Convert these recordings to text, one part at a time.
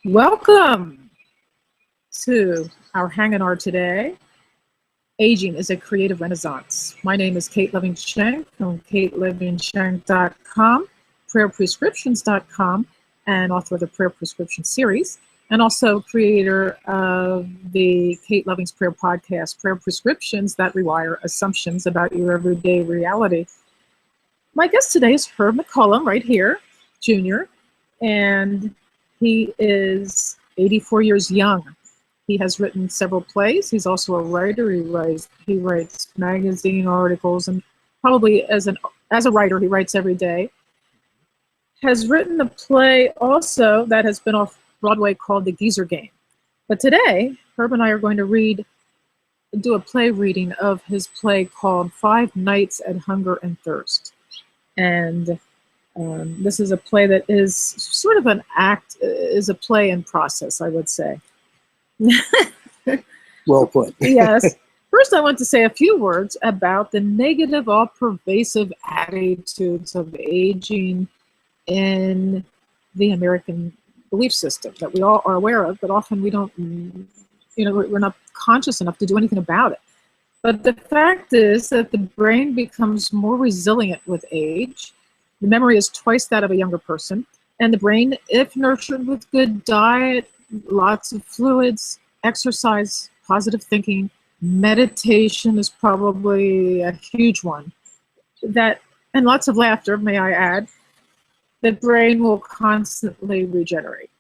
Welcome to our Hanginar today. Aging is a creative renaissance. My name is Kate Leving-Shank from kateleving-shank.com, prayerprescriptions.com, and author of the Prayer Prescription series, and also creator of the Kate Loving's Prayer podcast, Prayer Prescriptions that rewire assumptions about your everyday reality. My guest today is Herb McCollum, right here, Jr., and he is 84 years young. He has written several plays. He's also a writer. He writes magazine articles, and probably as a writer, he writes every day. Has written a play also that has been off Broadway called The Geezer Game. But today, Herb and I are going to do a play reading of his play called 5 Nights at Hunger and Thirst. And this is a play that is sort of is a play in process, I would say. Well put. Yes. First, I want to say a few words about the negative, all-pervasive attitudes of aging in the American belief system that we all are aware of, but often we don't, we're not conscious enough to do anything about it. But the fact is that the brain becomes more resilient with age. The memory is twice that of a younger person. And the brain, if nurtured with good diet, lots of fluids, exercise, positive thinking, meditation is probably a huge one. And lots of laughter, may I add, the brain will constantly regenerate.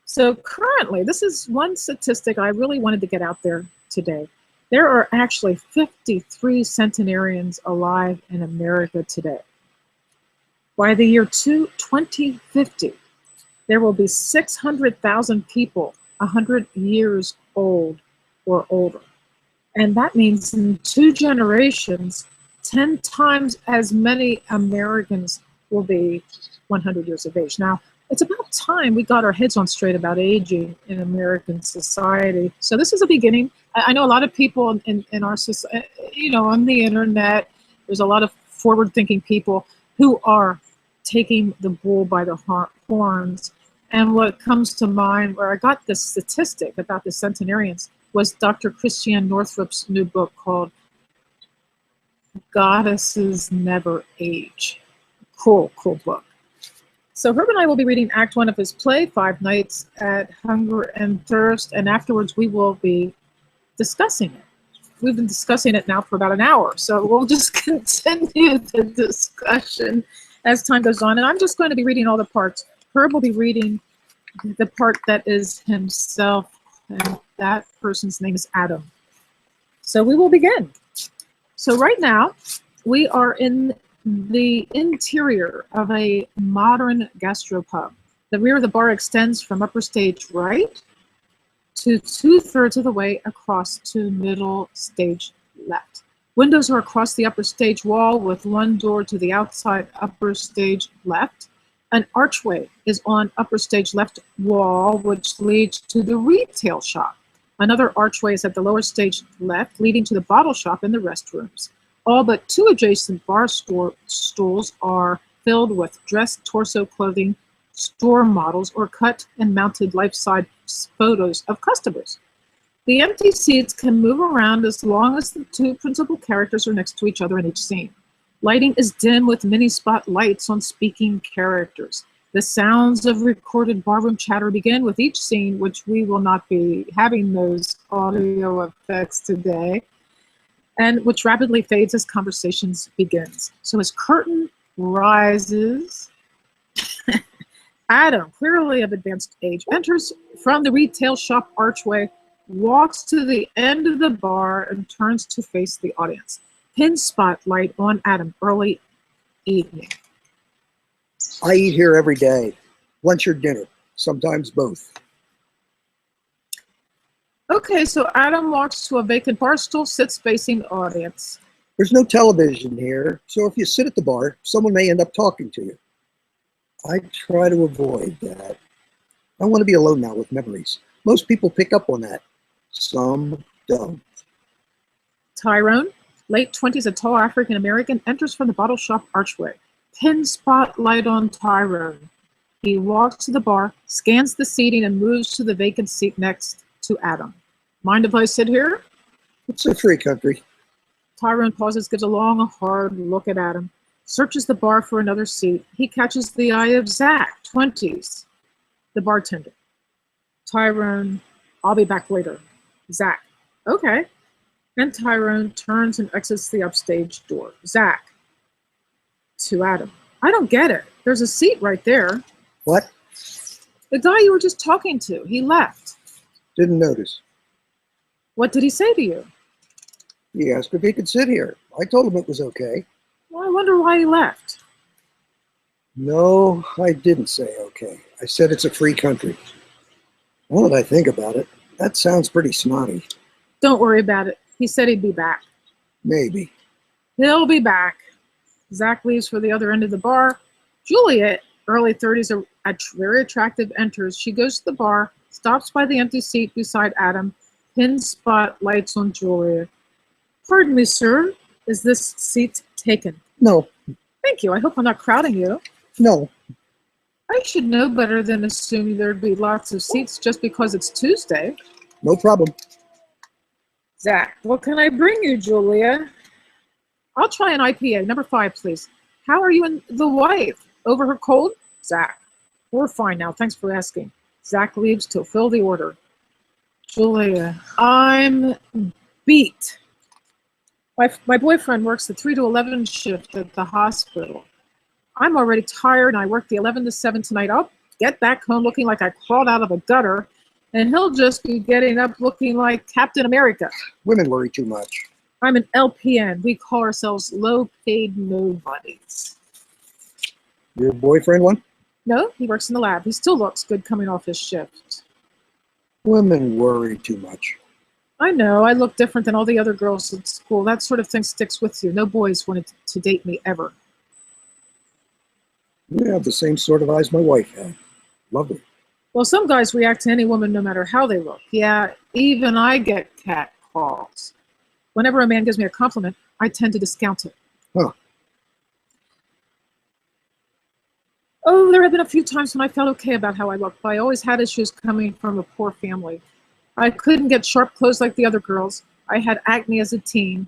So currently, this is one statistic I really wanted to get out there today. There are actually 53 centenarians alive in America today. By the year 2050, there will be 600,000 people 100 years old or older. And that means in 2 generations, 10 times as many Americans will be 100 years of age. Now, it's about time we got our heads on straight about aging in American society. So this is a beginning. I know a lot of people in our society, on the internet, there's a lot of forward-thinking people who are taking the bull by the horns. And what comes to mind, where I got this statistic about the centenarians, was Dr. Christiane Northrup's new book called Goddesses Never Age. Cool book. So Herb and I will be reading Act 1 of his play, 5 Nights at Hunger and Thirst, and afterwards we will be discussing it. We've been discussing it now for about an hour, so we'll just continue the discussion as time goes on. And I'm just going to be reading all the parts. Herb will be reading the part that is himself, and that person's name is Adam. So we will begin. So right now, we are in the interior of a modern gastropub. The rear of the bar extends from upper stage right to 2/3 of the way across to middle stage left. Windows are across the upper stage wall with one door to the outside upper stage left. An archway is on upper stage left wall, which leads to the retail shop. Another archway is at the lower stage left, leading to the bottle shop and the restrooms. All but 2 adjacent bar stools are filled with dressed torso clothing, store models, or cut and mounted life-size photos of customers. The empty seats can move around as long as the 2 principal characters are next to each other in each scene. Lighting is dim with mini spot lights on speaking characters. The sounds of recorded barroom chatter begin with each scene, which we will not be having those audio effects today, and which rapidly fades as conversations begins. So as curtain rises, Adam, clearly of advanced age, enters from the retail shop archway, walks to the end of the bar, and turns to face the audience. Pin spotlight on Adam, early evening. I eat here every day, lunch or dinner, sometimes both. Okay, so Adam walks to a vacant bar stool, sits facing the audience. There's no television here, so if you sit at the bar, someone may end up talking to you. I try to avoid that. I want to be alone now with memories. Most people pick up on that. Some don't. Tyrone, late 20s, a tall African-American, enters from the bottle shop archway. Pin spotlight on Tyrone. He walks to the bar, scans the seating, and moves to the vacant seat next to Adam. Mind if I sit here? It's a free country. Tyrone pauses, gives a long, hard look at Adam, searches the bar for another seat. He catches the eye of Zach, 20s, the bartender. Tyrone, I'll be back later. Zach, okay. And Tyrone turns and exits the upstage door. Zach, to Adam, I don't get it. There's a seat right there. What? The guy you were just talking to, he left. Didn't notice. What did he say to you? He asked if he could sit here. I told him it was okay. Well, I wonder why he left. No, I didn't say okay. I said it's a free country. Now that I think about it, that sounds pretty snotty. Don't worry about it. He said he'd be back. Maybe. He'll be back. Zach leaves for the other end of the bar. Juliet, early 30s, very attractive, enters. She goes to the bar, stops by the empty seat beside Adam, pins spotlights on Julia. Pardon me, sir. Is this seat taken? No. Thank you. I hope I'm not crowding you. No. I should know better than assume there'd be lots of seats just because it's Tuesday. No problem. Zach, what can I bring you, Julia? I'll try an IPA, number 5, please. How are you and the wife? Over her cold? Zach, we're fine now. Thanks for asking. Zach leaves to fill the order. Julia, I'm beat. My boyfriend works the 3 to 11 shift at the hospital. I'm already tired, and I work the 11 to 7 tonight. I'll get back home looking like I crawled out of a gutter, and he'll just be getting up looking like Captain America. Women worry too much. I'm an LPN. We call ourselves low-paid nobodies. Your boyfriend one? No, he works in the lab. He still looks good coming off his shift. Women worry too much. I know. I look different than all the other girls at school. That sort of thing sticks with you. No boys wanted to date me ever. You have the same sort of eyes my wife had. Lovely. Well, some guys react to any woman no matter how they look. Yeah, even I get cat calls. Whenever a man gives me a compliment, I tend to discount it. Huh. Oh, there have been a few times when I felt okay about how I looked, but I always had issues coming from a poor family. I couldn't get sharp clothes like the other girls. I had acne as a teen.